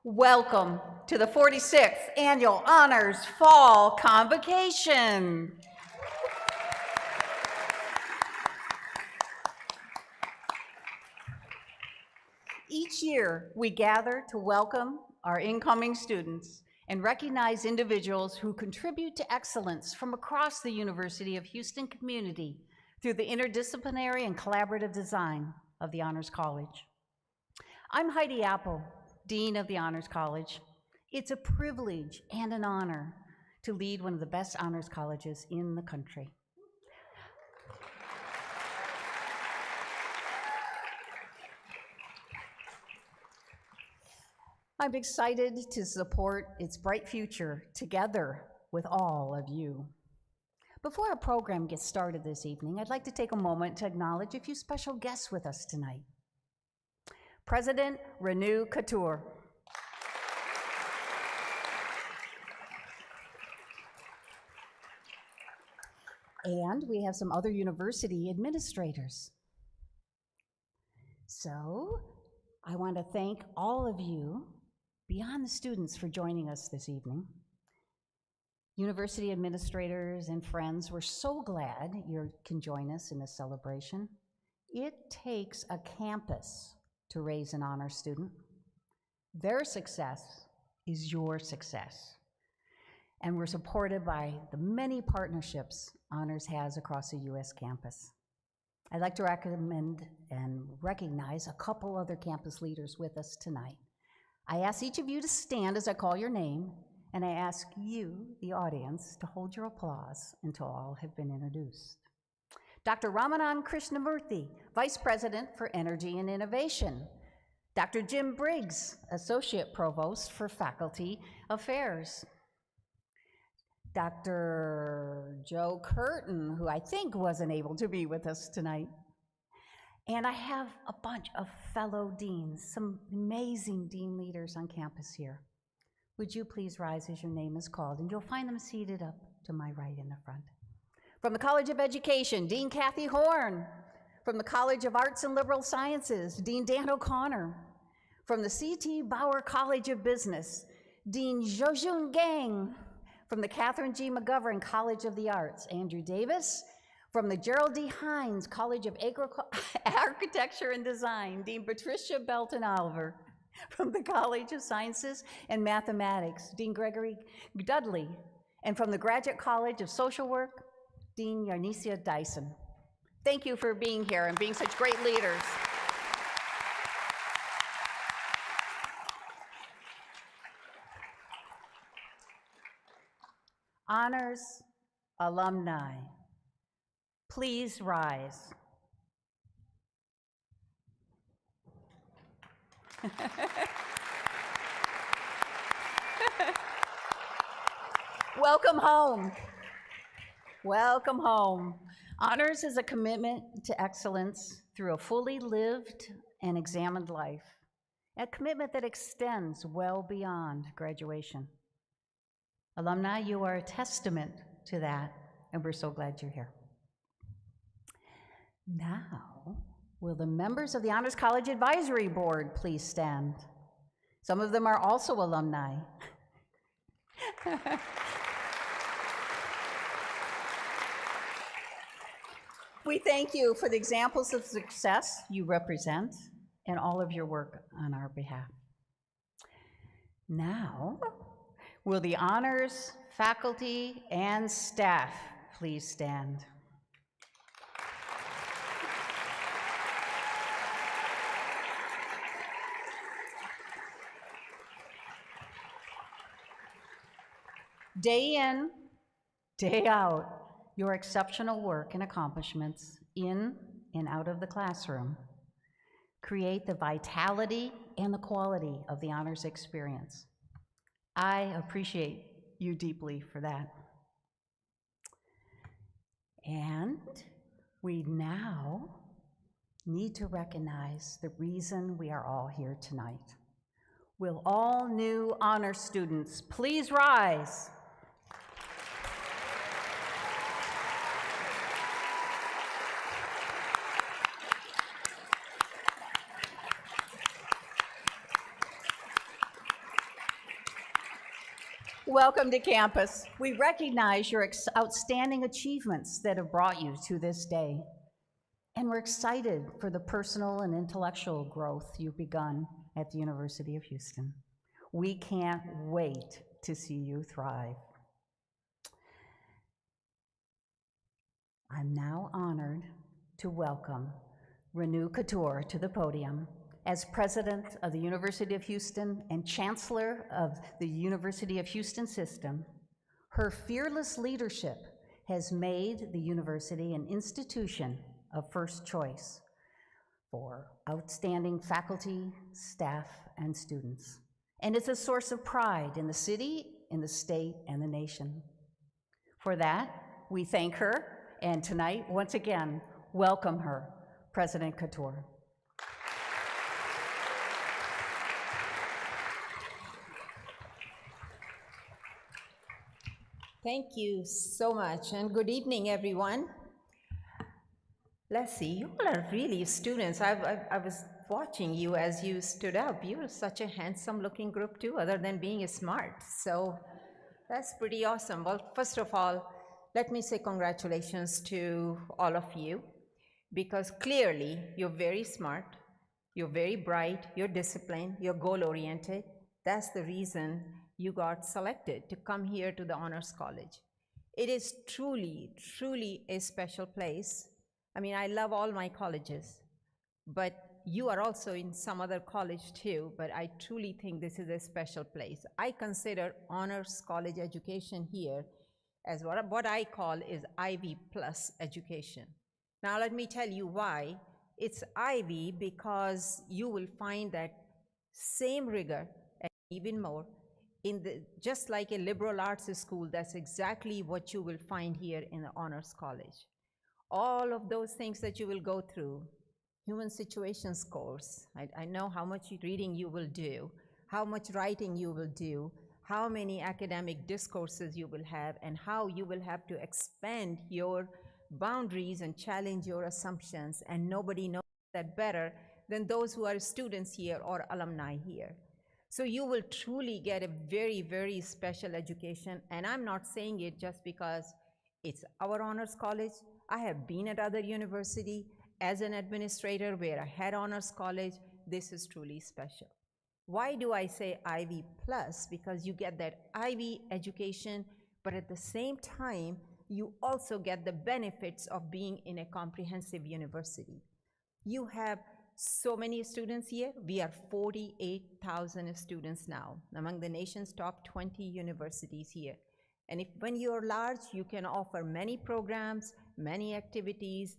Welcome to the 46th Annual Honors Fall Convocation. Each year, we gather to welcome our incoming students and recognize individuals who contribute to excellence from across the University of Houston community through the interdisciplinary and collaborative design of the Honors College. I'm Heidi Apple, Dean of the Honors College. It's a privilege and an honor to lead one of the best honors colleges in the country. I'm excited to support its bright future together with all of you. Before our program gets started this evening, I'd like to take a moment to acknowledge a few special guests with us tonight. President Renu Khator. And we have some other university administrators. So I want to thank all of you, beyond the students, for joining us this evening. University administrators and friends, we're so glad you can join us in this celebration. It takes a campus to raise an honor student. Their success is your success. And we're supported by the many partnerships Honors has across the U.S. campus. I'd like to recommend and recognize a couple other campus leaders with us tonight. I ask each of you to stand as I call your name, and I ask you, the audience, to hold your applause until all have been introduced. Dr. Ramanan Krishnamurthy, Vice President for Energy and Innovation. Dr. Jim Briggs, Associate Provost for Faculty Affairs. Dr. Joe Curtin, who I think wasn't able to be with us tonight. And I have a bunch of fellow deans, some amazing dean leaders on campus here. Would you please rise as your name is called? And you'll find them seated up to my right in the front. From the College of Education, Dean Kathy Horn. From the College of Arts and Liberal Sciences, Dean Dan O'Connor. From the C.T. Bauer College of Business, Dean Zhojun Gang. From the Catherine G. McGovern College of the Arts, Andrew Davis. From the Gerald D. Hines College of Architecture and Design, Dean Patricia Belton Oliver. From the College of Sciences and Mathematics, Dean Gregory Dudley. And from the Graduate College of Social Work, Dean Yarnesia Dyson. Thank you for being here and being such great leaders. Honors alumni, please rise. Welcome home. Welcome home. Honors is a commitment to excellence through a fully lived and examined life, a commitment that extends well beyond graduation. Alumni, you are a testament to that, and we're so glad you're here. Now, will the members of the Honors College Advisory Board please stand? Some of them are also alumni. We thank you for the examples of success you represent and all of your work on our behalf. Now, will the honors faculty and staff please stand? Day in, day out, your exceptional work and accomplishments in and out of the classroom create the vitality and the quality of the honors experience. I appreciate you deeply for that. And we now need to recognize the reason we are all here tonight. Will all new honor students please rise? Welcome to campus. We recognize your outstanding achievements that have brought you to this day. And we're excited for the personal and intellectual growth you've begun at the University of Houston. We can't wait to see you thrive. I'm now honored to welcome Renu Couture to the podium. As president of the University of Houston and chancellor of the University of Houston system, her fearless leadership has made the university an institution of first choice for outstanding faculty, staff, and students. And it's a source of pride in the city, in the state, and the nation. For that, we thank her, and tonight, once again, welcome her, President Couture. Thank you so much, and good evening, everyone. Let's see, you all are really students. I was watching you as you stood up. You were such a handsome-looking group, too, other than being smart. So that's pretty awesome. Well, first of all, let me say congratulations to all of you, because clearly you're very smart, you're very bright, you're disciplined, you're goal-oriented. That's the reason you got selected to come here to the Honors College. It is truly, truly a special place. I mean, I love all my colleges, but you are also in some other college too, but I truly think this is a special place. I consider Honors College education here as what I call is Ivy plus education. Now let me tell you why. It's Ivy because you will find that same rigor and even more just like a liberal arts school. That's exactly what you will find here in the Honors College. All of those things that you will go through, human situations course, I know how much reading you will do, how much writing you will do, how many academic discourses you will have, and how you will have to expand your boundaries and challenge your assumptions, and nobody knows that better than those who are students here or alumni here. So you will truly get a very, very special education, and I'm not saying it just because it's our honors college. I have been at other university as an administrator where I had honors college. This is truly special. Why do I say Ivy plus? Because you get that Ivy education, but at the same time, you also get the benefits of being in a comprehensive university. You have so many students here. We are 48,000 students now, among the nation's top 20 universities here. And when you're large, you can offer many programs, many activities,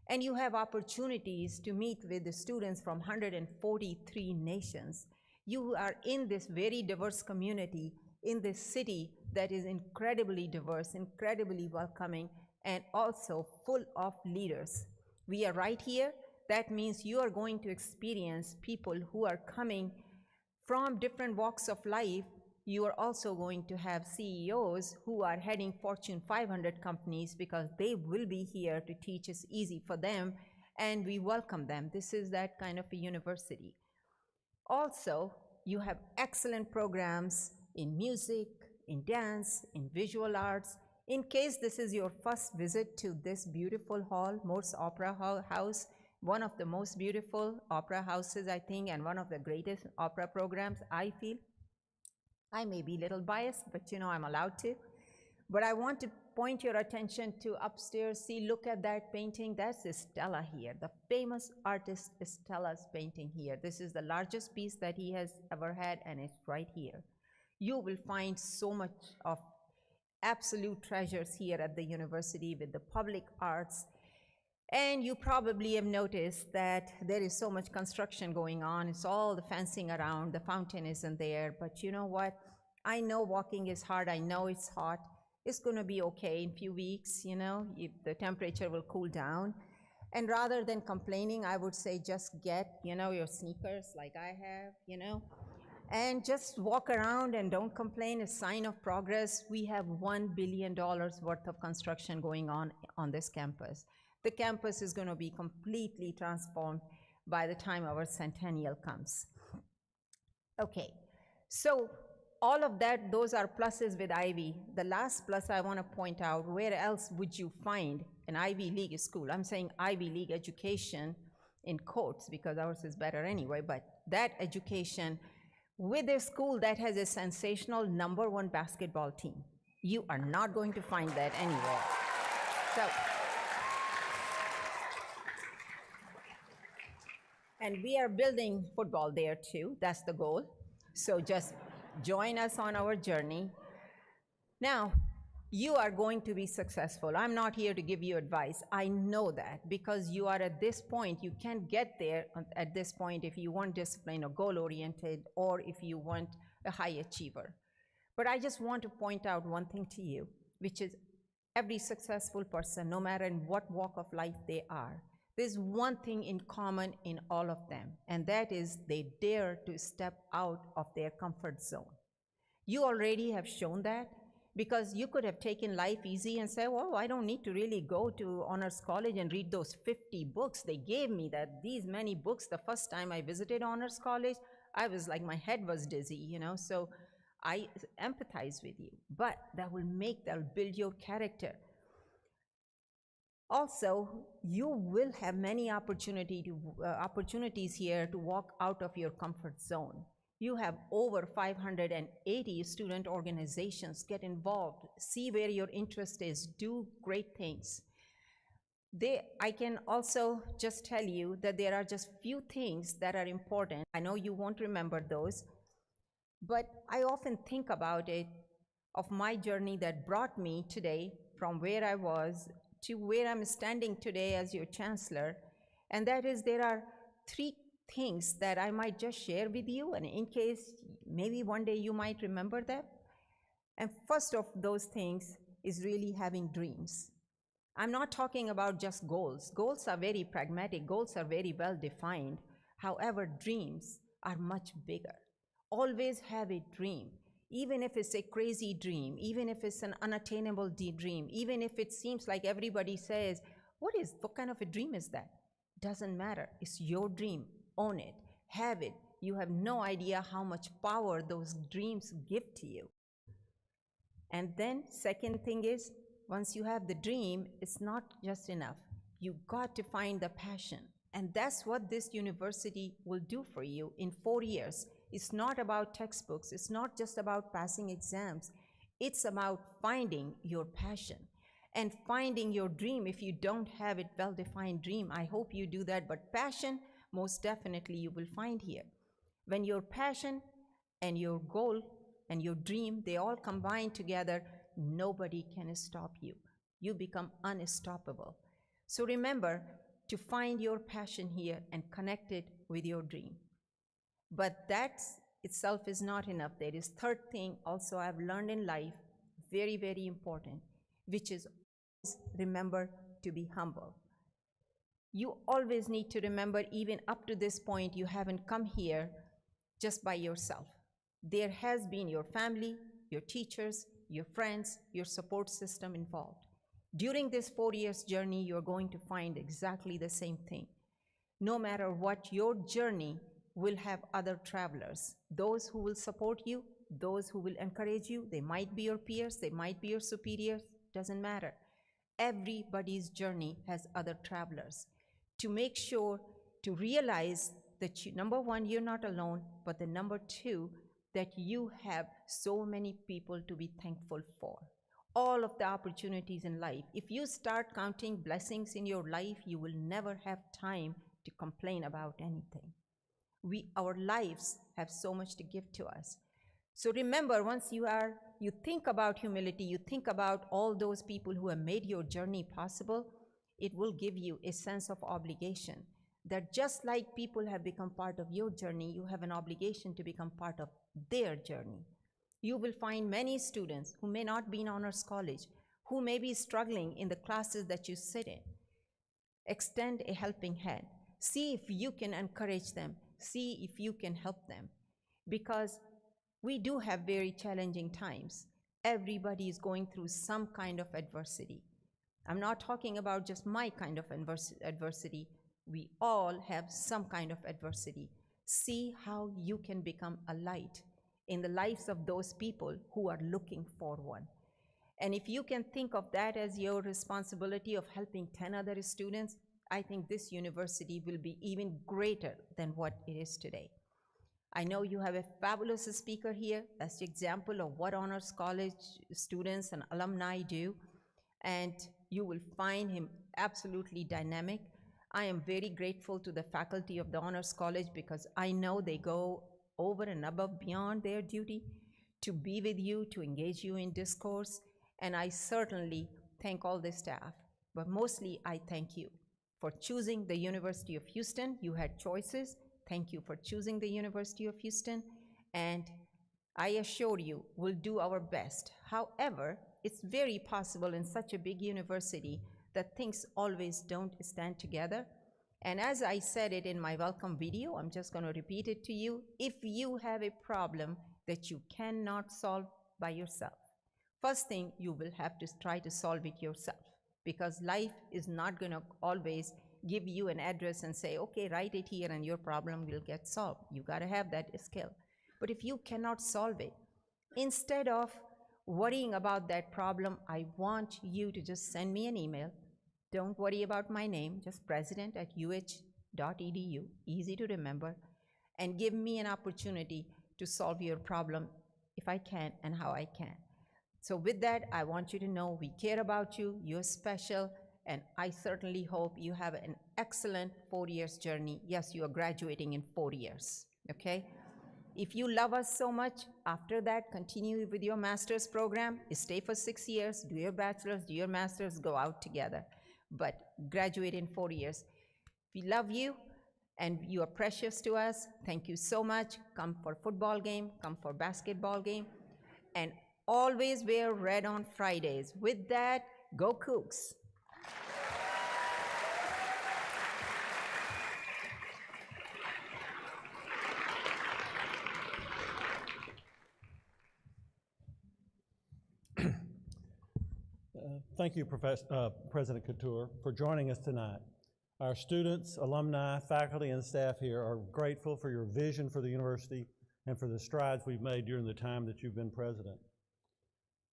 and you have opportunities to meet with the students from 143 nations. You are in this very diverse community, in this city that is incredibly diverse, incredibly welcoming, and also full of leaders. We are right here. That means you are going to experience people who are coming from different walks of life. You are also going to have CEOs who are heading Fortune 500 companies, because they will be here to teach us easy for them, and we welcome them. This is that kind of a university. Also, you have excellent programs in music, in dance, in visual arts. In case this is your first visit to this beautiful hall, Morse Opera House, one of the most beautiful opera houses, I think, and one of the greatest opera programs, I feel. I may be a little biased, but you know I'm allowed to. But I want to point your attention to upstairs. See, look at that painting. That's Stella here, the famous artist Stella's painting here. This is the largest piece that he has ever had, and it's right here. You will find so much of absolute treasures here at the university with the public arts. And you probably have noticed that there is so much construction going on. It's all the fencing around, the fountain isn't there, but you know what? I know walking is hard, I know it's hot. It's gonna be okay in a few weeks, you know, the temperature will cool down. And rather than complaining, I would say just get, you know, your sneakers like I have, you know, and just walk around and don't complain. A sign of progress. We have $1 billion worth of construction going on this campus. The campus is going to be completely transformed by the time our centennial comes. Okay, so all of that, those are pluses with Ivy. The last plus I want to point out, where else would you find an Ivy League school? I'm saying Ivy League education in quotes because ours is better anyway, but that education with a school that has a sensational #1 basketball team. You are not going to find that anywhere. So, and we are building football there too. That's the goal. So just join us on our journey. Now, you are going to be successful. I'm not here to give you advice. I know that because you are at this point. You can't get there at this point if you want discipline or goal-oriented or if you want a high achiever. But I just want to point out one thing to you, which is every successful person, no matter in what walk of life they are, there's one thing in common in all of them, and that is they dare to step out of their comfort zone. You already have shown that because you could have taken life easy and said, well, I don't need to really go to honors college and read those 50 books. They gave me these many books the first time I visited honors college. I was like, my head was dizzy, so I empathize with you, but that'll build your character. Also, you will have many opportunities here to walk out of your comfort zone. You have over 580 student organizations. Get involved, see where your interest is, do great things. I can also just tell you that there are just few things that are important. I know you won't remember those, but I often think about it, of my journey that brought me today from where I was to where I'm standing today as your chancellor. And that is, there are 3 things that I might just share with you, and in case maybe one day you might remember that. And first of those things is really having dreams. I'm not talking about just goals. Goals are very pragmatic. Goals are very well defined. However, dreams are much bigger. Always have a dream, even if it's a crazy dream, even if it's an unattainable dream, even if it seems like everybody says, what kind of a dream is that? Doesn't matter. It's your dream. Own it. Have it. You have no idea how much power those dreams give to you. And then second thing is, once you have the dream, it's not just enough. You got to find the passion. And that's what this university will do for you in 4 years. It's not about textbooks. It's not just about passing exams. It's about finding your passion and finding your dream. If you don't have a well-defined dream, I hope you do that. But passion, most definitely you will find here. When your passion and your goal and your dream, they all combine together, nobody can stop you. You become unstoppable. So remember to find your passion here and connect it with your dream. But that itself is not enough. There is third thing also I've learned in life, very, very important, which is remember to be humble. You always need to remember, even up to this point, you haven't come here just by yourself. There has been your family, your teachers, your friends, your support system involved. During this 4 years journey, you're going to find exactly the same thing. No matter what, your journey will have other travelers, those who will support you, those who will encourage you. They might be your peers, they might be your superiors, doesn't matter. Everybody's journey has other travelers. To make sure to realize that number one, you're not alone, but the number two, that you have so many people to be thankful for. All of the opportunities in life. If you start counting blessings in your life, you will never have time to complain about anything. Our lives have so much to give to us. So remember, once you think about humility, you think about all those people who have made your journey possible, it will give you a sense of obligation. That just like people have become part of your journey, you have an obligation to become part of their journey. You will find many students who may not be in honors college, who may be struggling in the classes that you sit in. Extend a helping hand. See if you can encourage them. See if you can help them. Because we do have very challenging times. Everybody is going through some kind of adversity. I'm not talking about just my kind of adversity. We all have some kind of adversity. See how you can become a light, in the lives of those people who are looking for one. And if you can think of that as your responsibility of helping 10 other students, I think this university will be even greater than what it is today. I know you have a fabulous speaker here. That's the example of what Honors College students and alumni do. And you will find him absolutely dynamic. I am very grateful to the faculty of the Honors College because I know they go over and above beyond their duty to be with you, to engage you in discourse. And I certainly thank all the staff, but mostly I thank you for choosing the University of Houston. You had choices. Thank you for choosing the University of Houston. And I assure you, we'll do our best. However, it's very possible in such a big university that things always don't stand together. And as I said it in my welcome video, I'm just going to repeat it to you. If you have a problem that you cannot solve by yourself, first thing, you will have to try to solve it yourself, because life is not going to always give you an address and say, okay, write it here and your problem will get solved. You got to have that skill. But if you cannot solve it, instead of worrying about that problem, I want you to just send me an email. Don't worry about my name, just president@uh.edu, easy to remember, and give me an opportunity to solve your problem if I can and how I can. So with that, I want you to know we care about you, you're special, and I certainly hope you have an excellent 4 years journey. Yes, you are graduating in 4 years, okay? If you love us so much, after that, continue with your master's program, stay for 6 years, do your bachelor's, do your master's, go out together. But graduate in 4 years. We love you, and you are precious to us. Thank you so much. Come for football game, come for basketball game, and always wear red on Fridays. With that, go Cougs. Thank you, President Couture, for joining us tonight. Our students, alumni, faculty, and staff here are grateful for your vision for the university and for the strides we've made during the time that you've been president.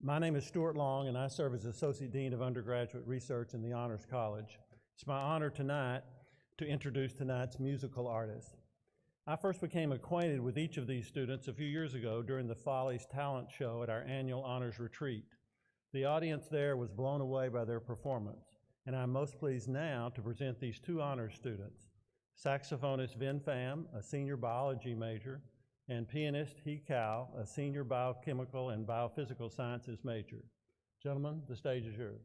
My name is Stuart Long, and I serve as Associate Dean of Undergraduate Research in the Honors College. It's my honor tonight to introduce tonight's musical artists. I first became acquainted with each of these students a few years ago during the Follies Talent Show at our annual Honors Retreat. The audience there was blown away by their performance, and I'm most pleased now to present these two honors students, saxophonist Vin Pham, a senior biology major, and pianist He Cao, a senior biochemical and biophysical sciences major. Gentlemen, the stage is yours.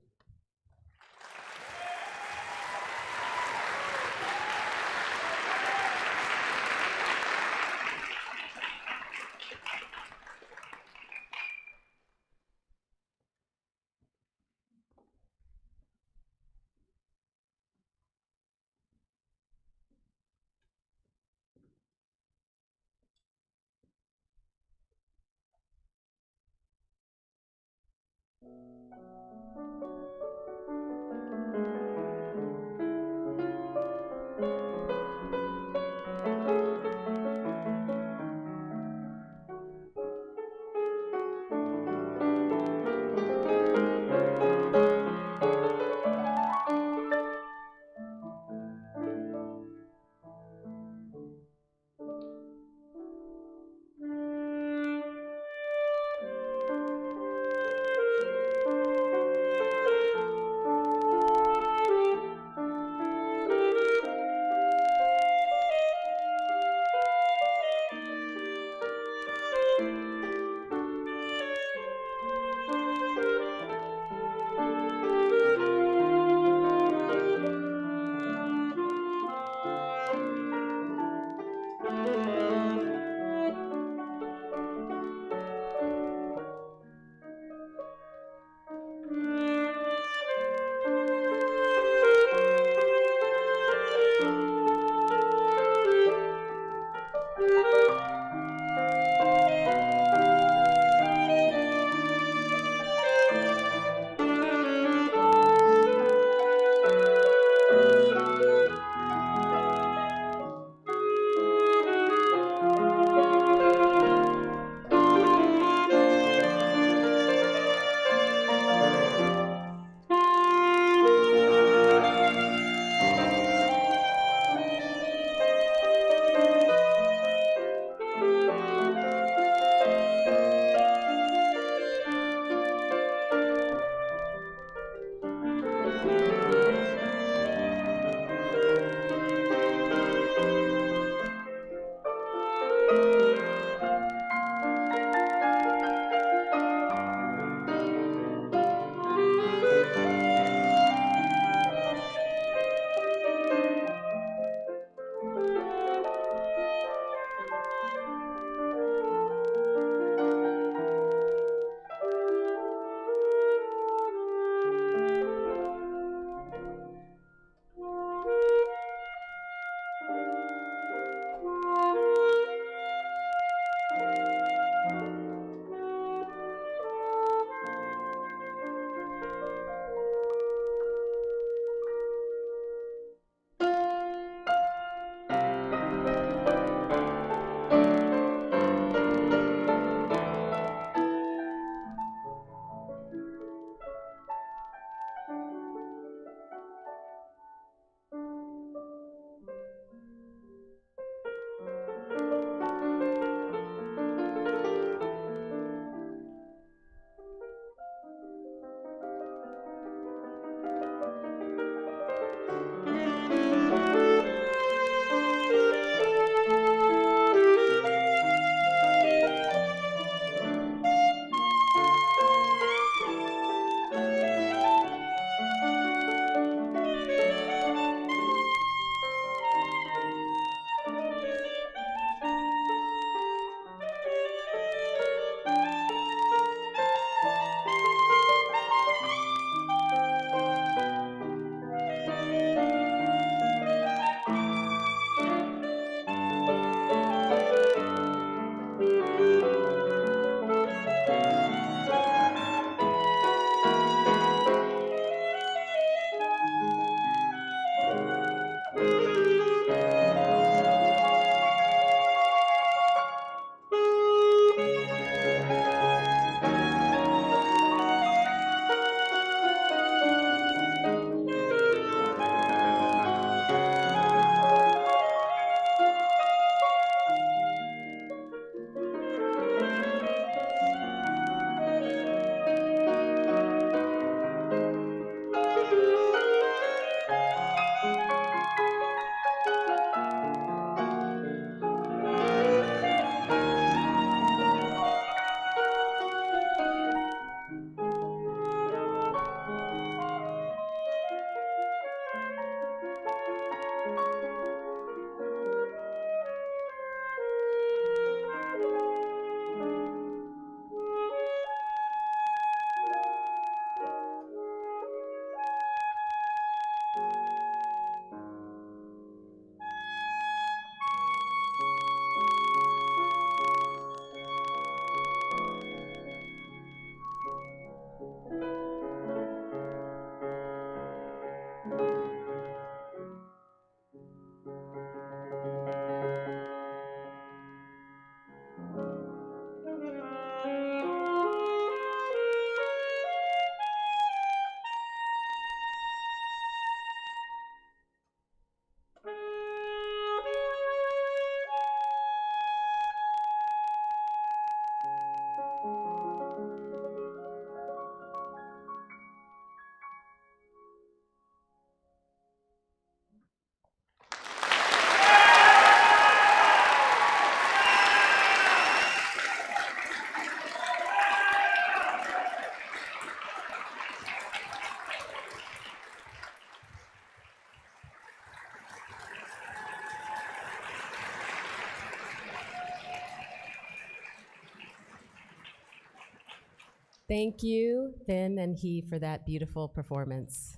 Thank you, Finn and he, for that beautiful performance.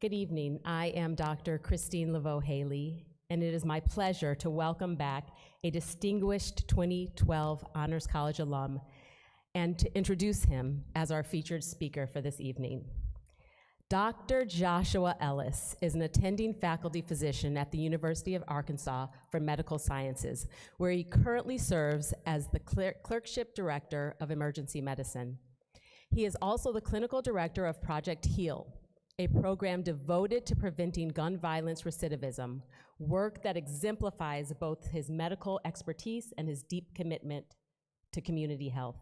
Good evening. I am Dr. Christine Laveau-Haley, and it is my pleasure to welcome back a distinguished 2012 Honors College alum and to introduce him as our featured speaker for this evening. Dr. Joshua Ellis is an attending faculty physician at the University of Arkansas for Medical Sciences, where he currently serves as the Clerkship Director of Emergency Medicine. He is also the Clinical Director of Project HEAL, a program devoted to preventing gun violence recidivism, work that exemplifies both his medical expertise and his deep commitment to community health.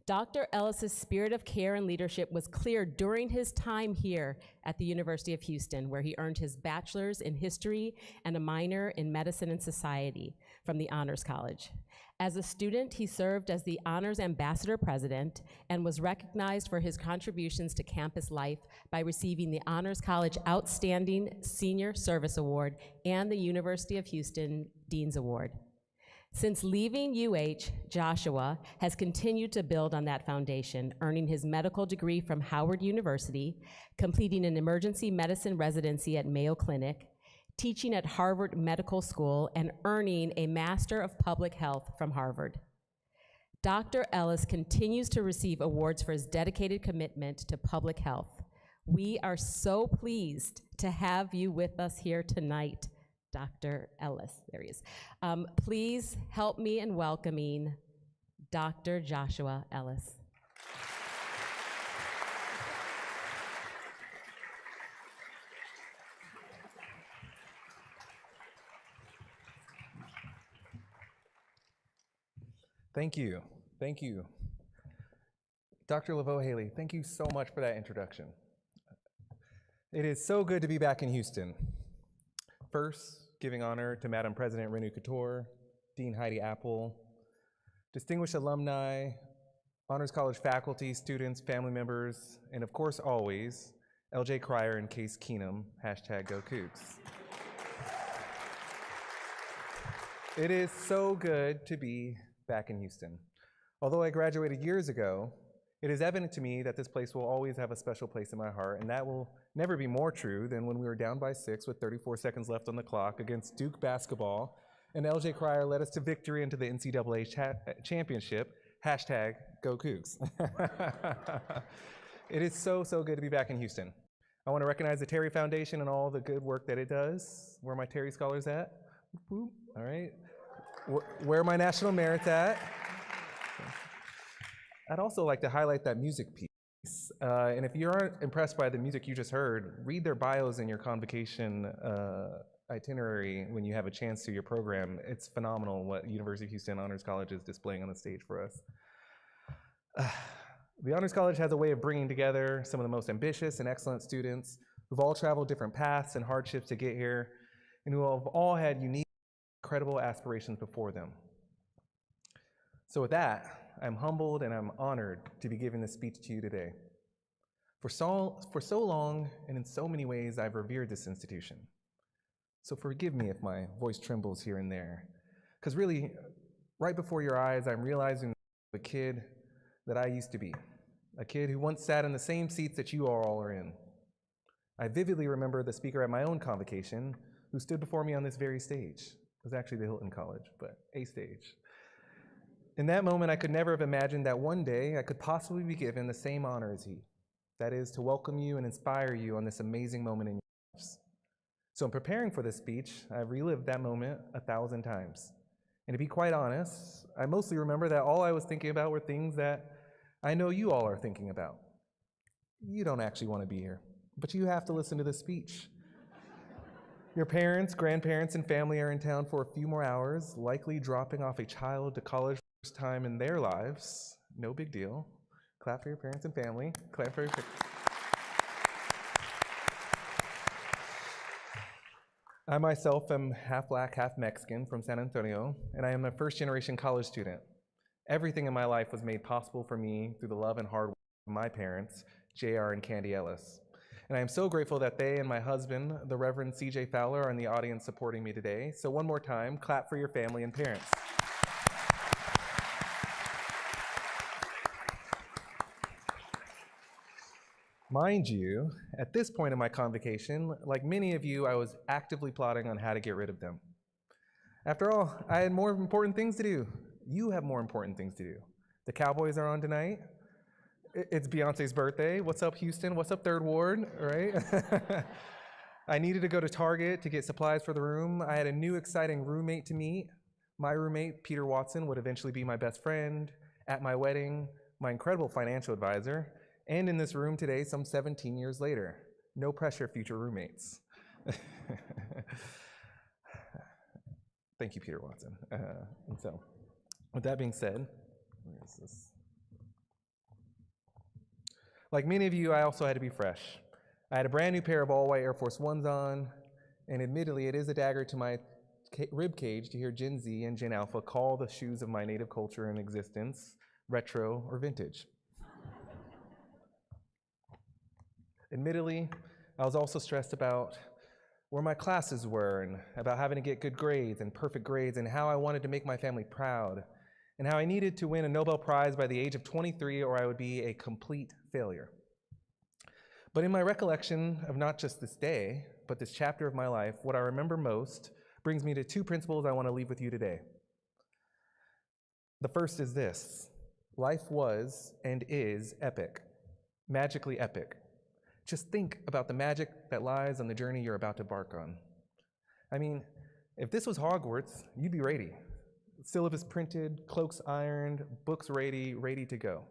Dr. Ellis's spirit of care and leadership was clear during his time here at the University of Houston, where he earned his bachelor's in history and a minor in medicine and society from the Honors College. As a student, he served as the Honors Ambassador President and was recognized for his contributions to campus life by receiving the Honors College Outstanding Senior Service Award and the University of Houston Dean's Award. Since leaving UH, Joshua has continued to build on that foundation, earning his medical degree from Howard University, completing an emergency medicine residency at Mayo Clinic, teaching at Harvard Medical School, and earning a Master of Public Health from Harvard. Dr. Ellis continues to receive awards for his dedicated commitment to public health. We are so pleased to have you with us here tonight, Dr. Ellis. There he is. Please help me in welcoming Dr. Joshua Ellis. Thank you. Thank you. Dr. Laveau-Haley, thank you so much for that introduction. It is so good to be back in Houston. First, giving honor to Madam President Renu Couture, Dean Heidi Apple, distinguished alumni, Honors College faculty, students, family members, and of course always, LJ Cryer and Case Keenum, #GoCougs. It is so good to be back in Houston. Although I graduated years ago, it is evident to me that this place will always have a special place in my heart, and that will never be more true than when we were down by 6 with 34 seconds left on the clock against Duke basketball, and LJ Cryer led us to victory into the NCAA championship, #GoCougs. It is so, so good to be back in Houston. I want to recognize the Terry Foundation and all the good work that it does. Where are my Terry Scholars at? All right. Where are my National Merits at? I'd also like to highlight that music piece. And if you aren't impressed by the music you just heard, read their bios in your convocation itinerary when you have a chance to your program. It's phenomenal what University of Houston Honors College is displaying on the stage for us. The Honors College has a way of bringing together some of the most ambitious and excellent students who've all traveled different paths and hardships to get here, and who have all had unique, incredible aspirations before them. So with that, I'm humbled and I'm honored to be giving this speech to you today. For so long and in so many ways, I've revered this institution. So forgive me if my voice trembles here and there, because really, right before your eyes, I'm realizing the kid that I used to be, a kid who once sat in the same seats that you all are in. I vividly remember the speaker at my own convocation who stood before me on this very stage. It was actually the Hilton College, but a stage. In that moment, I could never have imagined that one day I could possibly be given the same honor as he. That is, to welcome you and inspire you on this amazing moment in your lives. So in preparing for this speech, I've relived that moment 1,000 times. And to be quite honest, I mostly remember that all I was thinking about were things that I know you all are thinking about. You don't actually want to be here, but you have to listen to this speech. Your parents, grandparents, and family are in town for a few more hours, likely dropping off a child to college first time in their lives. No big deal. Clap for your parents and family. Clap for your I myself am half black, half Mexican from San Antonio, and I am a first-generation college student. Everything in my life was made possible for me through the love and hard work of my parents, JR and Candy Ellis. And I am so grateful that they and my husband, the Reverend CJ Fowler, are in the audience supporting me today. So one more time, clap for your family and parents. Mind you, at this point in my convocation, like many of you, I was actively plotting on how to get rid of them. After all, I had more important things to do. You have more important things to do. The Cowboys are on tonight. It's Beyonce's birthday. What's up, Houston? What's up, Third Ward, right? I needed to go to Target to get supplies for the room. I had a new exciting roommate to meet. My roommate, Peter Watson, would eventually be my best friend, at my wedding, my incredible financial advisor, and in this room today, some 17 years later. No pressure, future roommates. Thank you, Peter Watson. And so, with that being said, where is this? Like many of you, I also had to be fresh. I had a brand new pair of all-white Air Force Ones on, and admittedly, it is a dagger to my rib cage to hear Gen Z and Gen Alpha call the shoes of my native culture and existence retro or vintage. Admittedly, I was also stressed about where my classes were and about having to get good grades and perfect grades and how I wanted to make my family proud and how I needed to win a Nobel Prize by the age of 23 or I would be a complete failure. But in my recollection of not just this day, but this chapter of my life, what I remember most brings me to two principles I want to leave with you today. The first is this: life was and is epic, magically epic. Just think about the magic that lies on the journey you're about to embark on. I mean, if this was Hogwarts, you'd be ready. Syllabus printed, cloaks ironed, books ready to go.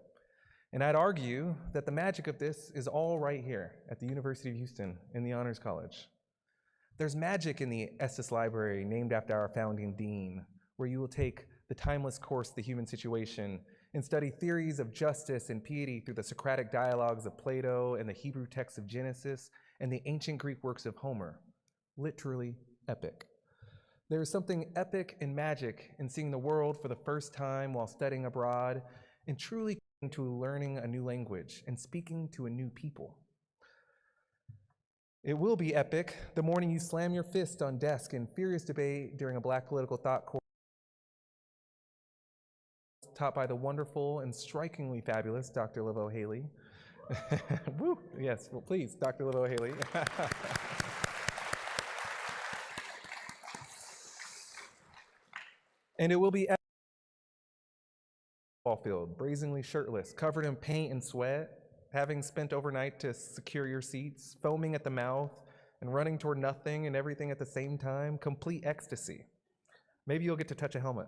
And I'd argue that the magic of this is all right here at the University of Houston in the Honors College. There's magic in the Estes Library, named after our founding dean, where you will take the timeless course, The Human Situation, and study theories of justice and piety through the Socratic dialogues of Plato and the Hebrew texts of Genesis and the ancient Greek works of Homer. Literally epic. There is something epic and magic in seeing the world for the first time while studying abroad and truly to learning a new language and speaking to a new people. It will be epic the morning you slam your fist on desk in furious debate during a Black political thought course taught by the wonderful and strikingly fabulous Dr. Laveau Haley. Woo! Yes, well, please, Dr. Laveau Haley. And it will be epic. Ball field, brazenly shirtless, covered in paint and sweat, having spent overnight to secure your seats, foaming at the mouth, and running toward nothing and everything at the same time, complete ecstasy. Maybe you'll get to touch a helmet.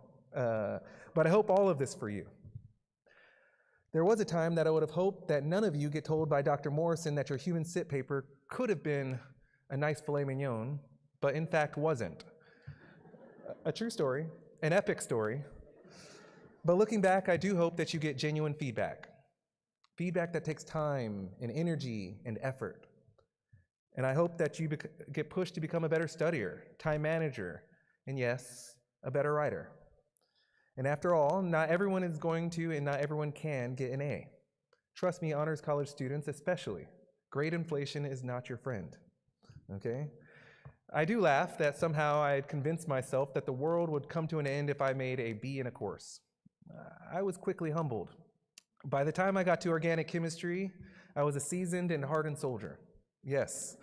But I hope all of this for you. There was a time that I would have hoped that none of you get told by Dr. Morrison that your human sit paper could have been a nice filet mignon, but in fact wasn't. A true story, an epic story. But looking back, I do hope that you get genuine feedback. Feedback that takes time and energy and effort. And I hope that you get pushed to become a better studier, time manager, and yes, a better writer. And after all, not everyone is going to and not everyone can get an A. Trust me, honors college students especially. Grade inflation is not your friend, okay? I do laugh that somehow I had convinced myself that the world would come to an end if I made a B in a course. I was quickly humbled. By the time I got to organic chemistry, I was a seasoned and hardened soldier. Yes,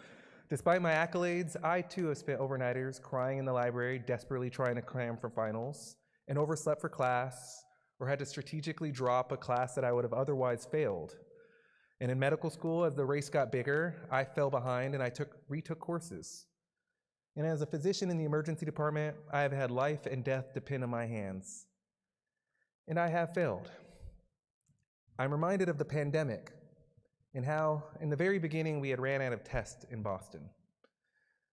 despite my accolades, I too have spent overnighters crying in the library, desperately trying to cram for finals, and overslept for class, or had to strategically drop a class that I would have otherwise failed. And in medical school, as the race got bigger, I fell behind and I retook courses. And as a physician in the emergency department, I have had life and death depend on my hands. And I have failed. I'm reminded of the pandemic and how, in the very beginning, we had ran out of tests in Boston.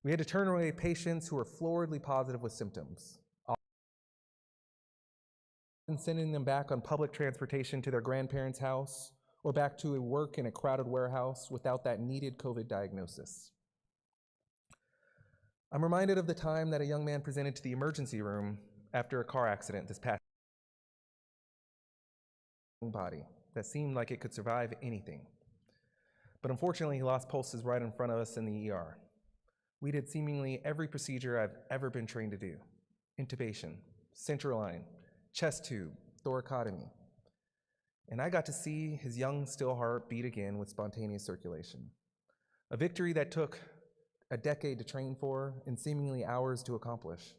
We had to turn away patients who were floridly positive with symptoms, and sending them back on public transportation to their grandparents' house or back to work in a crowded warehouse without that needed COVID diagnosis. I'm reminded of the time that a young man presented to the emergency room after a car accident this past body that seemed like it could survive anything. But unfortunately, he lost pulses right in front of us in the ER. We did seemingly every procedure I've ever been trained to do: intubation, central line, chest tube, thoracotomy. and I got to see his young, still heart beat again with spontaneous circulation. A victory that took a decade to train for and seemingly hours to accomplish.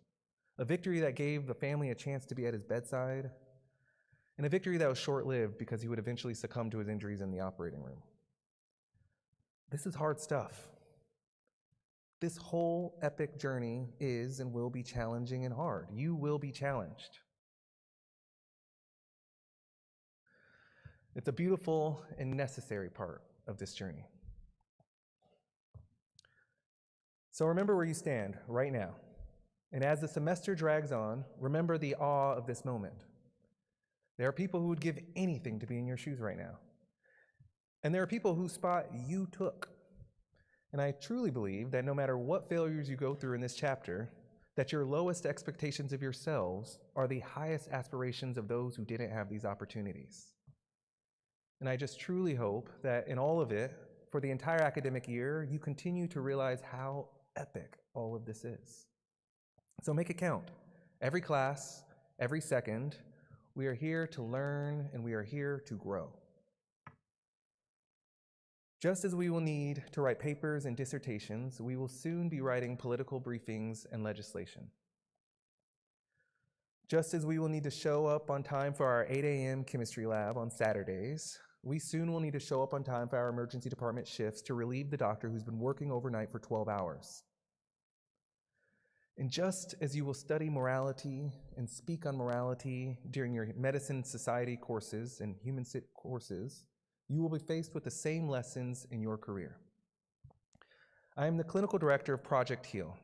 A victory that gave the family a chance to be at his bedside, and a victory that was short-lived because he would eventually succumb to his injuries in the operating room. This is hard stuff. This whole epic journey is and will be challenging and hard. You will be challenged. It's a beautiful and necessary part of this journey. So remember where you stand right now. And as the semester drags on, remember the awe of this moment. There are people who would give anything to be in your shoes right now. And there are people whose spot you took. And I truly believe that no matter what failures you go through in this chapter, that your lowest expectations of yourselves are the highest aspirations of those who didn't have these opportunities. And I just truly hope that in all of it, for the entire academic year, you continue to realize how epic all of this is. So make it count. Every class, every second, we are here to learn and we are here to grow. Just as we will need to write papers and dissertations, we will soon be writing political briefings and legislation. Just as we will need to show up on time for our 8 a.m. chemistry lab on Saturdays, we soon will need to show up on time for our emergency department shifts to relieve the doctor who's been working overnight for 12 hours. And just as you will study morality and speak on morality during your medicine society courses and human courses, you will be faced with the same lessons in your career. I am the clinical director of Project HEAL.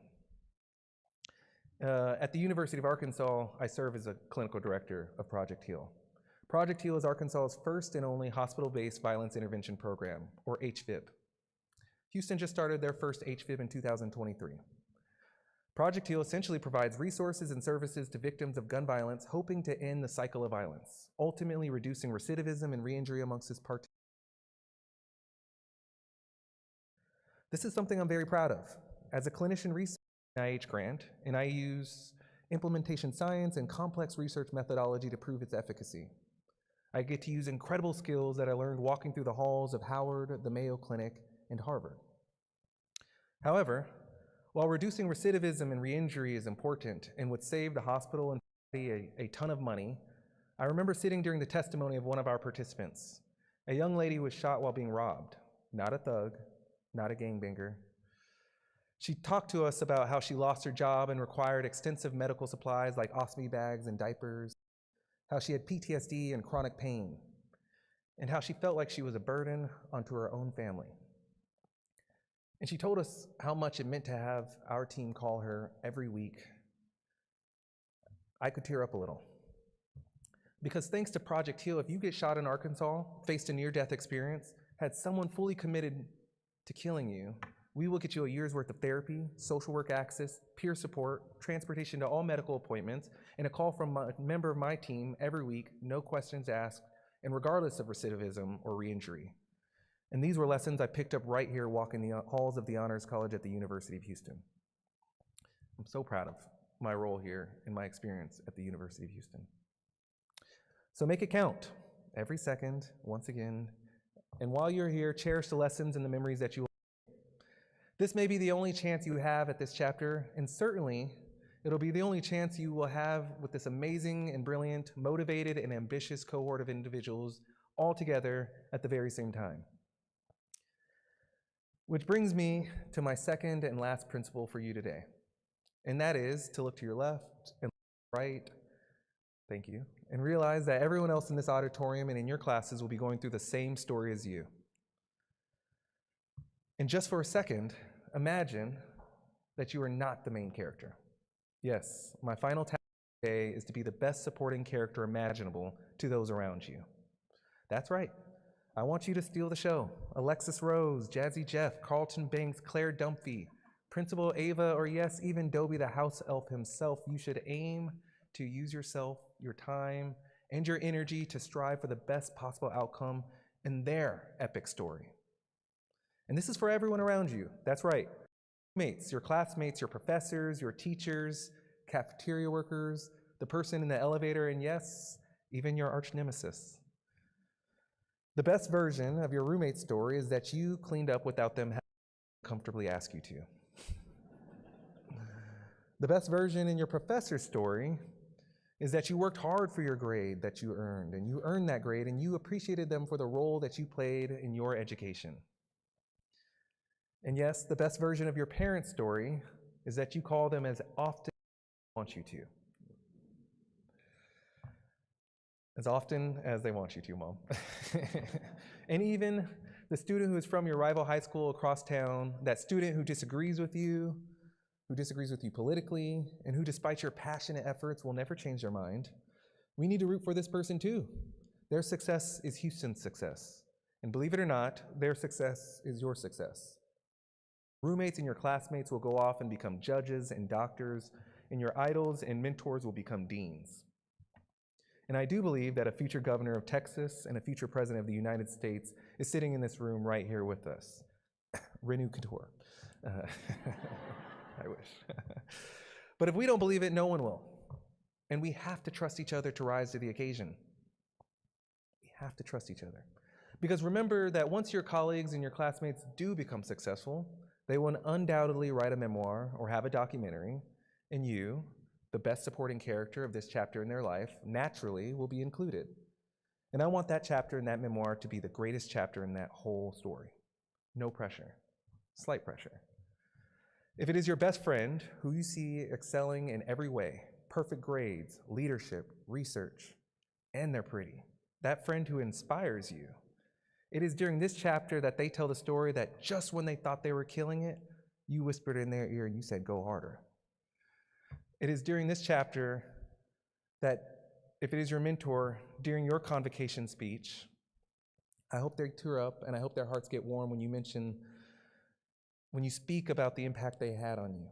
At the University of Arkansas, I serve as a clinical director of Project HEAL. Project HEAL is Arkansas's first and only hospital-based violence intervention program, or HVIP. Houston just started their first HVIP in 2023. Project HEAL essentially provides resources and services to victims of gun violence, hoping to end the cycle of violence, ultimately reducing recidivism and re-injury amongst its participants. This is something I'm very proud of. As a clinician researcher in NIH grant, and I use implementation science and complex research methodology to prove its efficacy. I get to use incredible skills that I learned walking through the halls of Howard, the Mayo Clinic, and Harvard. However, while reducing recidivism and re-injury is important and would save the hospital and a ton of money, I remember sitting during the testimony of one of our participants. A young lady who was shot while being robbed, not a thug, not a gangbanger. She talked to us about how she lost her job and required extensive medical supplies like ostomy bags and diapers, how she had PTSD and chronic pain, and how she felt like she was a burden onto her own family. And she told us how much it meant to have our team call her every week. I could tear up a little. Because thanks to Project HEAL, if you get shot in Arkansas, faced a near-death experience, had someone fully committed to killing you, we will get you a year's worth of therapy, social work access, peer support, transportation to all medical appointments, and a call from a member of my team every week, no questions asked, and regardless of recidivism or re-injury. And these were lessons I picked up right here walking the halls of the Honors College at the University of Houston. I'm so proud of my role here and my experience at the University of Houston. So make it count, every second, once again. And while you're here, cherish the lessons and the memories that you will. This may be the only chance you have at this chapter, and certainly it'll be the only chance you will have with this amazing and brilliant, motivated and ambitious cohort of individuals all together at the very same time. Which brings me to my second and last principle for you today, and that is to look to your left and right, thank you, and realize that everyone else in this auditorium and in your classes will be going through the same story as you. And just for a second, imagine that you are not the main character. Yes, my final task today is to be the best supporting character imaginable to those around you. That's right. I want you to steal the show. Alexis Rose, Jazzy Jeff, Carlton Banks, Claire Dumphy, Principal Ava, or yes, even Dobie the house elf himself. You should aim to use yourself, your time, and your energy to strive for the best possible outcome in their epic story. And this is for everyone around you. That's right. Mates, your classmates, your professors, your teachers, cafeteria workers, the person in the elevator, and yes, even your arch nemesis. The best version of your roommate's story is that you cleaned up without them having to comfortably ask you to. The best version in your professor's story is that you worked hard for your grade that you earned, and you earned that grade, and you appreciated them for the role that you played in your education. And yes, the best version of your parents' story is that you call them as often as they want you to. As often as they want you to, Mom. And even the student who is from your rival high school across town, that student who disagrees with you politically, and who, despite your passionate efforts, will never change their mind. We need to root for this person too. Their success is Houston's success. And believe it or not, their success is your success. Roommates and your classmates will go off and become judges and doctors, and your idols and mentors will become deans. And I do believe that a future governor of Texas and a future president of the United States is sitting in this room right here with us. Renu Couture. I wish. But if we don't believe it, no one will. And we have to trust each other to rise to the occasion. We have to trust each other. Because remember that once your colleagues and your classmates do become successful, they will undoubtedly write a memoir or have a documentary, and you, the best supporting character of this chapter in their life, naturally will be included. And I want that chapter in that memoir to be the greatest chapter in that whole story. No pressure, slight pressure. If it is your best friend who you see excelling in every way, perfect grades, leadership, research, and they're pretty, that friend who inspires you, it is during this chapter that they tell the story that just when they thought they were killing it, you whispered in their ear and you said, "Go harder." It is during this chapter that, if it is your mentor, during your convocation speech, I hope they tear up and I hope their hearts get warm when you speak about the impact they had on you,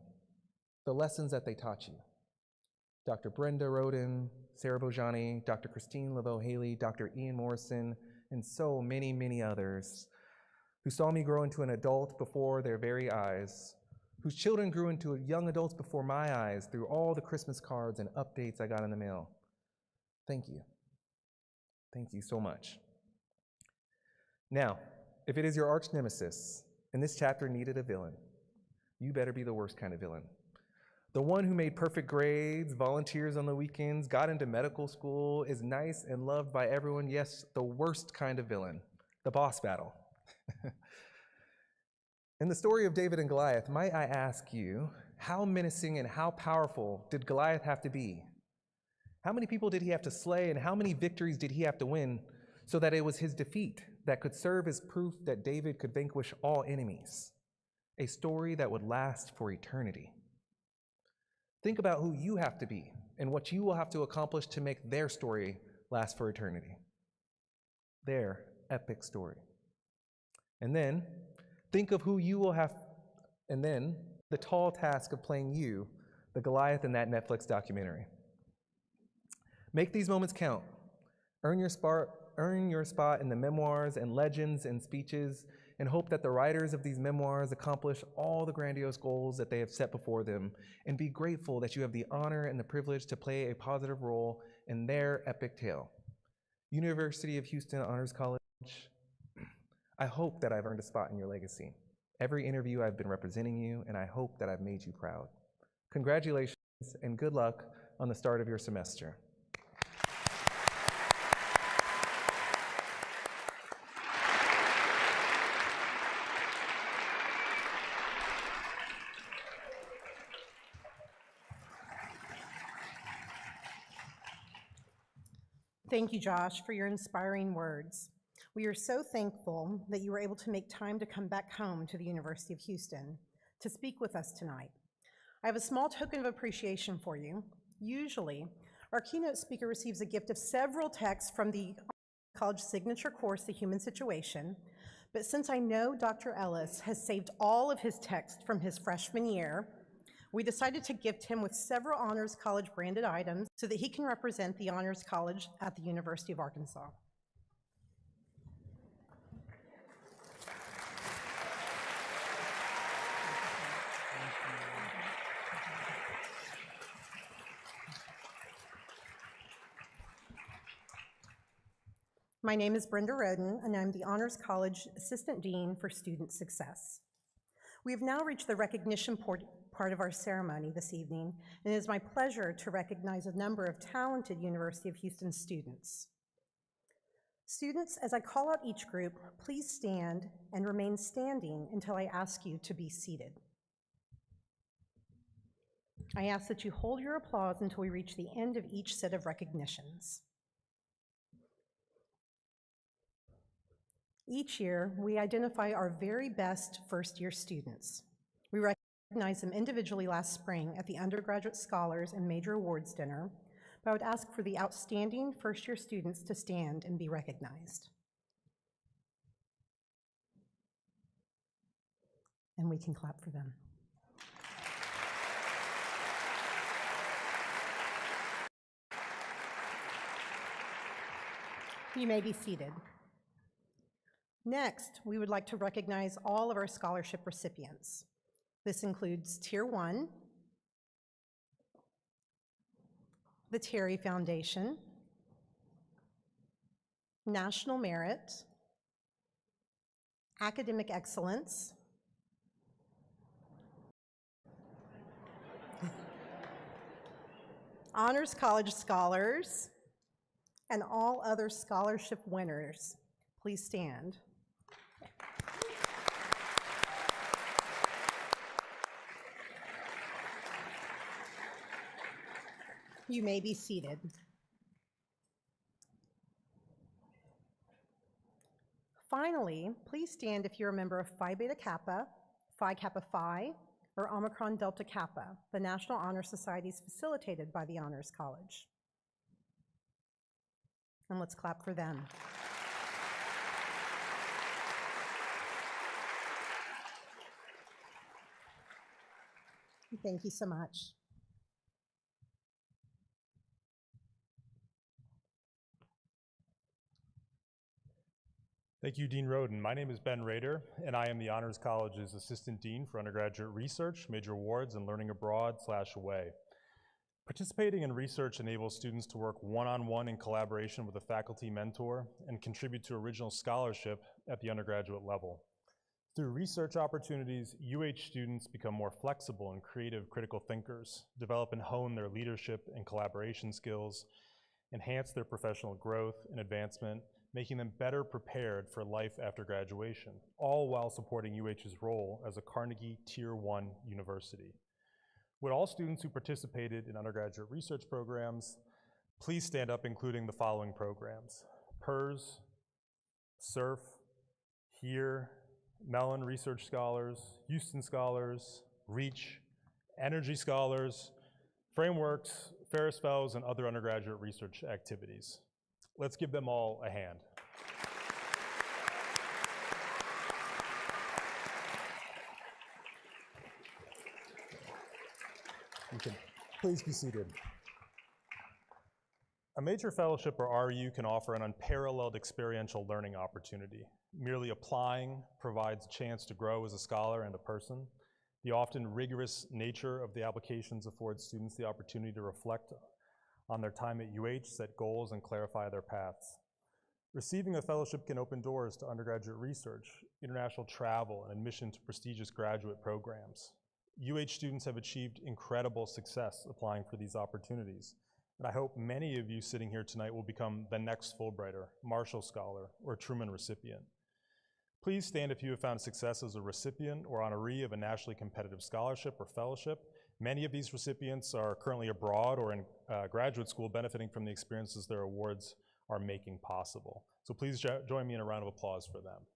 the lessons that they taught you. Dr. Brenda Roden, Sarah Bojani, Dr. Christine Laveau-Haley, Dr. Ian Morrison, and so many, many others who saw me grow into an adult before their very eyes, whose children grew into young adults before my eyes through all the Christmas cards and updates I got in the mail. Thank you. Thank you so much. Now, if it is your arch nemesis, and this chapter needed a villain, you better be the worst kind of villain. The one who made perfect grades, volunteers on the weekends, got into medical school, is nice and loved by everyone. Yes, the worst kind of villain, the boss battle. In the story of David and Goliath, might I ask you, how menacing and how powerful did Goliath have to be? How many people did he have to slay, and how many victories did he have to win so that it was his defeat that could serve as proof that David could vanquish all enemies? A story that would last for eternity. Think about who you have to be and what you will have to accomplish to make their story last for eternity. Their epic story. And then think of who you will have, and then the tall task of playing you, the Goliath in that Netflix documentary. Make these moments count. Earn your spot in the memoirs and legends and speeches, and hope that the writers of these memoirs accomplish all the grandiose goals that they have set before them, and be grateful that you have the honor and the privilege to play a positive role in their epic tale. University of Houston Honors College, I hope that I've earned a spot in your legacy. Every interview I've been representing you, and I hope that I've made you proud. Congratulations and good luck on the start of your semester. Thank you, Josh, for your inspiring words. We are so thankful that you were able to make time to come back home to the University of Houston to speak with us tonight. I have a small token of appreciation for you. Usually, our keynote speaker receives a gift of several texts from the college signature course, The Human Situation, but since I know Dr. Ellis has saved all of his texts from his freshman year, we decided to gift him with several Honors College branded items so that he can represent the Honors College at the University of Arkansas. My name is Brenda Roden, and I'm the Honors College Assistant Dean for Student Success. We have now reached the recognition part of our ceremony this evening, and it is my pleasure to recognize a number of talented University of Houston students. Students, as I call out each group, please stand and remain standing until I ask you to be seated. I ask that you hold your applause until we reach the end of each set of recognitions. Each year, we identify our very best first-year students. We recognized them individually last spring at the Undergraduate Scholars and Major Awards Dinner, but I would ask for the outstanding first-year students to stand and be recognized. And we can clap for them. You may be seated. Next, we would like to recognize all of our scholarship recipients. This includes Tier 1, the Terry Foundation, National Merit, Academic Excellence, Honors College Scholars, and all other scholarship winners. Please stand. You may be seated. Finally, please stand if you're a member of Phi Beta Kappa, Phi Kappa Phi, or Omicron Delta Kappa, the National Honor Societies facilitated by the Honors College. And let's clap for them. Thank you so much. Thank you, Dean Roden. My name is Ben Rader, and I am the Honors College's Assistant Dean for Undergraduate Research, Major Awards, and Learning Abroad/Away. Participating in research enables students to work one-on-one in collaboration with a faculty mentor and contribute to original scholarship at the undergraduate level. Through research opportunities, UH students become more flexible and creative critical thinkers, develop and hone their leadership and collaboration skills, enhance their professional growth and advancement, making them better prepared for life after graduation, all while supporting UH's role as a Carnegie Tier 1 university. Would all students who participated in undergraduate research programs please stand up, including the following programs: PERS, SURF, HERE, Mellon Research Scholars, Houston Scholars, REACH, Energy Scholars, Frameworks, Ferris Fellows, and other undergraduate research activities. Let's give them all a hand. You can please be seated. A major fellowship or RU can offer an unparalleled experiential learning opportunity. Merely applying provides a chance to grow as a scholar and a person. The often rigorous nature of the applications affords students the opportunity to reflect on their time at UH, set goals, and clarify their paths. Receiving a fellowship can open doors to undergraduate research, international travel, and admission to prestigious graduate programs. UH students have achieved incredible success applying for these opportunities, and I hope many of you sitting here tonight will become the next Fulbrighter, Marshall Scholar, or Truman recipient. Please stand if you have found success as a recipient or honoree of a nationally competitive scholarship or fellowship. Many of these recipients are currently abroad or in graduate school, benefiting from the experiences their awards are making possible. So please join me in a round of applause for them.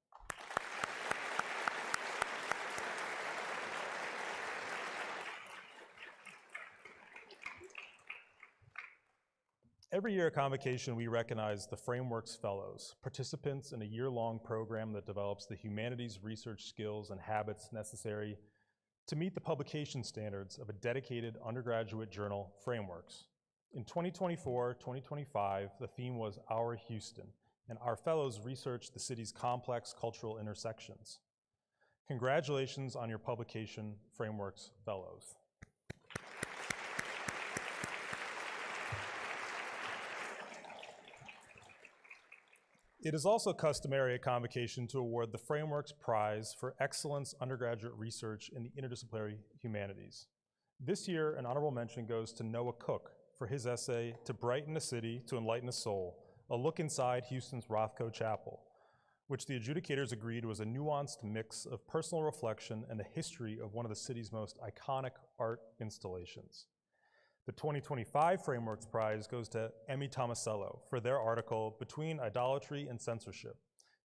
Every year at Convocation, we recognize the Frameworks Fellows, participants in a year-long program that develops the humanities research skills and habits necessary to meet the publication standards of a dedicated undergraduate journal, Frameworks. In 2024-2025, the theme was Our Houston, and our fellows researched the city's complex cultural intersections. Congratulations on your publication, Frameworks Fellows. It is also customary at Convocation to award the Frameworks Prize for Excellence Undergraduate Research in the Interdisciplinary Humanities. This year, an honorable mention goes to Noah Cook for his essay, To Brighten a City, to Enlighten a Soul, a look inside Houston's Rothko Chapel, which the adjudicators agreed was a nuanced mix of personal reflection and the history of one of the city's most iconic art installations. The 2025 Frameworks Prize goes to Emmy Tomasello for their article, Between Idolatry and Censorship,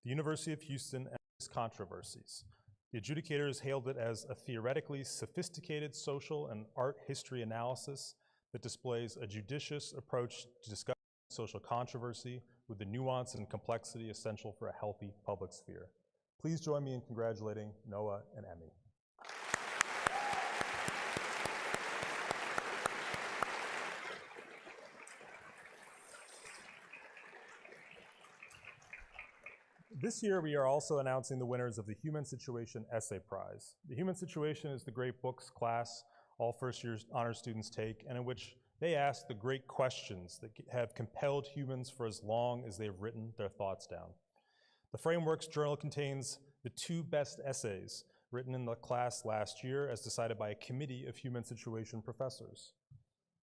the University of Houston and its Controversies. The adjudicators hailed it as a theoretically sophisticated social and art history analysis that displays a judicious approach to discussing social controversy with the nuance and complexity essential for a healthy public sphere. Please join me in congratulating Noah and Emmy. This year, we are also announcing the winners of the Human Situation Essay Prize. The Human Situation is the great books class all first-year honors students take, and in which they ask the great questions that have compelled humans for as long as they have written their thoughts down. The Frameworks Journal contains the 2 best essays written in the class last year as decided by a committee of Human Situation professors.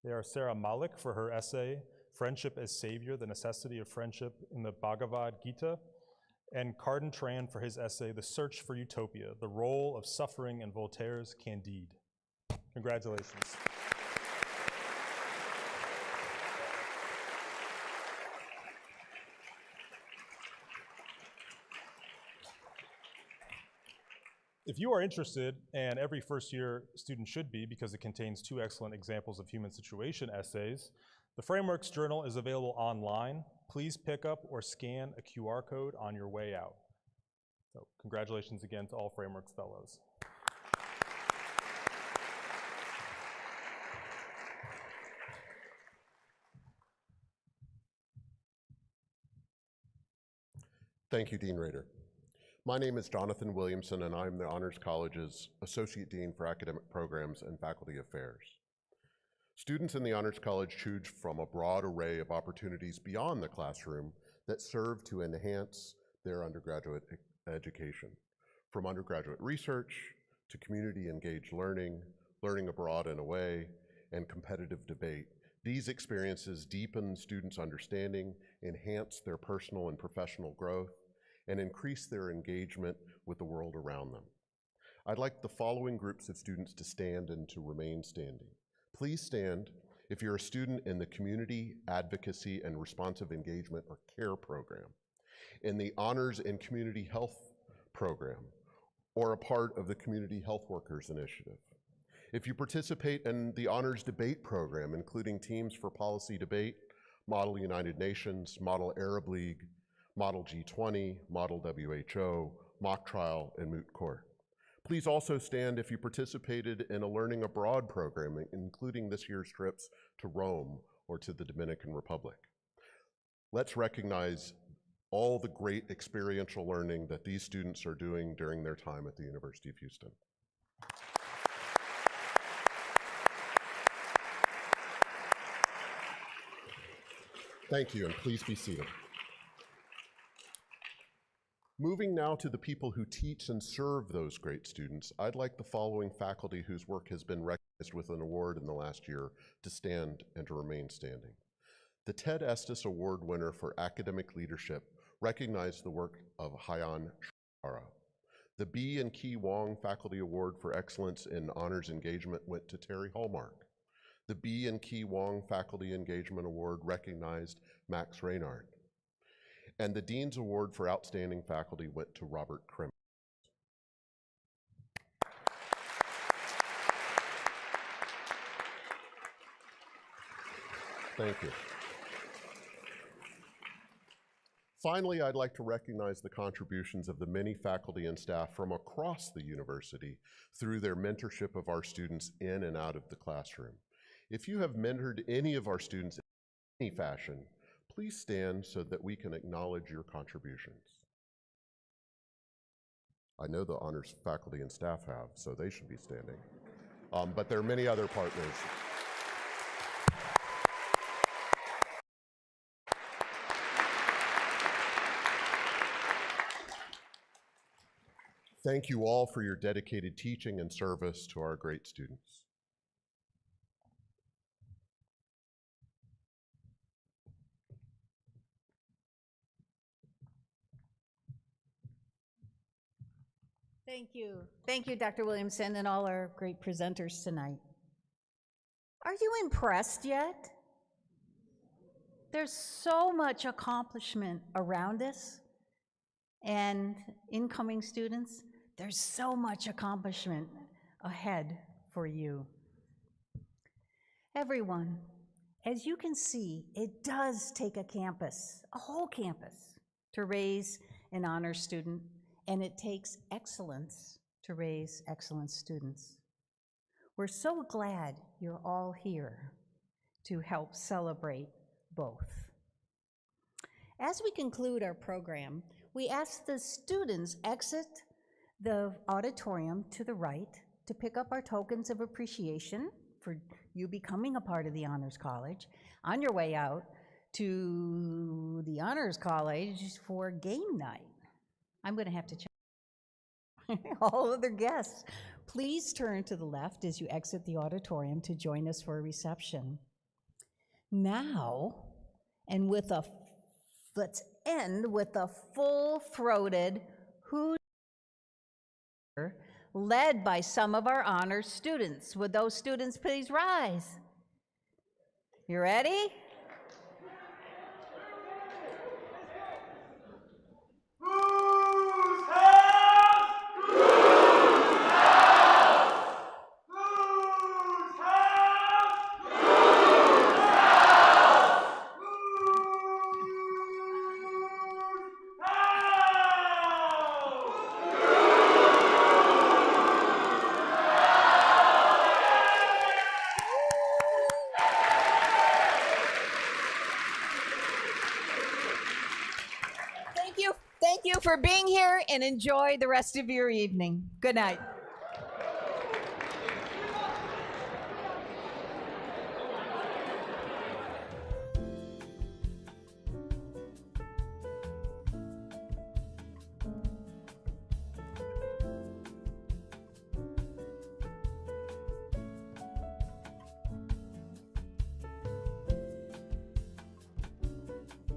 They are Sarah Malik for her essay, Friendship as Savior, the Necessity of Friendship in the Bhagavad Gita, and Carden Tran for his essay, The Search for Utopia, the Role of Suffering in Voltaire's Candide. Congratulations. If you are interested, and every first-year student should be because it contains 2 excellent examples of human situation essays, the Frameworks Journal is available online. Please pick up or scan a QR code on your way out. So congratulations again to all Frameworks Fellows. Thank you, Dean Rader. My name is Jonathan Williamson, and I'm the Honors College's Associate Dean for Academic Programs and Faculty Affairs. Students in the Honors College choose from a broad array of opportunities beyond the classroom that serve to enhance their undergraduate education, from undergraduate research to community-engaged learning, learning abroad and away, and competitive debate. These experiences deepen students' understanding, enhance their personal and professional growth, and increase their engagement with the world around them. I'd like the following groups of students to stand and to remain standing. Please stand if you're a student in the Community Advocacy and Responsive Engagement or CARE program, in the Honors in Community Health program, or a part of the Community Health Workers Initiative. If you participate in the Honors Debate program, including Teams for Policy Debate, Model United Nations, Model Arab League, Model G20, Model WHO, Mock Trial, and Moot Court. Please also stand if you participated in a Learning Abroad program, including this year's trips to Rome or to the Dominican Republic. Let's recognize all the great experiential learning that these students are doing during their time at the University of Houston. Thank you, and please be seated. Moving now to the people who teach and serve those great students, I'd like the following faculty whose work has been recognized with an award in the last year to stand and to remain standing. The Ted Estes Award winner for Academic Leadership recognized the work of Hyan Shara. The B. and Key Wong Faculty Award for Excellence in Honors Engagement went to Terry Hallmark. The B. and Key Wong Faculty Engagement Award recognized Max Reynard. And the Dean's Award for Outstanding Faculty went to Robert Krim. Thank you. Finally, I'd like to recognize the contributions of the many faculty and staff from across the university through their mentorship of our students in and out of the classroom. If you have mentored any of our students in any fashion, please stand so that we can acknowledge your contributions. I know the honors faculty and staff have, so they should be standing. But there are many other partners. Thank you all for your dedicated teaching and service to our great students. Thank you. Thank you, Dr. Williamson, and all our great presenters tonight. Are you impressed yet? There's so much accomplishment around us, and incoming students, there's so much accomplishment ahead for you. Everyone, as you can see, it does take a campus, a whole campus, to raise an honors student, and it takes excellence to raise excellent students. We're so glad you're all here to help celebrate both. As we conclude our program, we ask the students exit the auditorium to the right to pick up our tokens of appreciation for you becoming a part of the Honors College on your way out to the Honors College for game night. I'm going to have to check. All other guests, please turn to the left as you exit the auditorium to join us for a reception. Now, and let's end with a full-throated hoot led by some of our honors students. Would those students please rise? You ready? Thank you for being here, and enjoy the rest of your evening. Good night.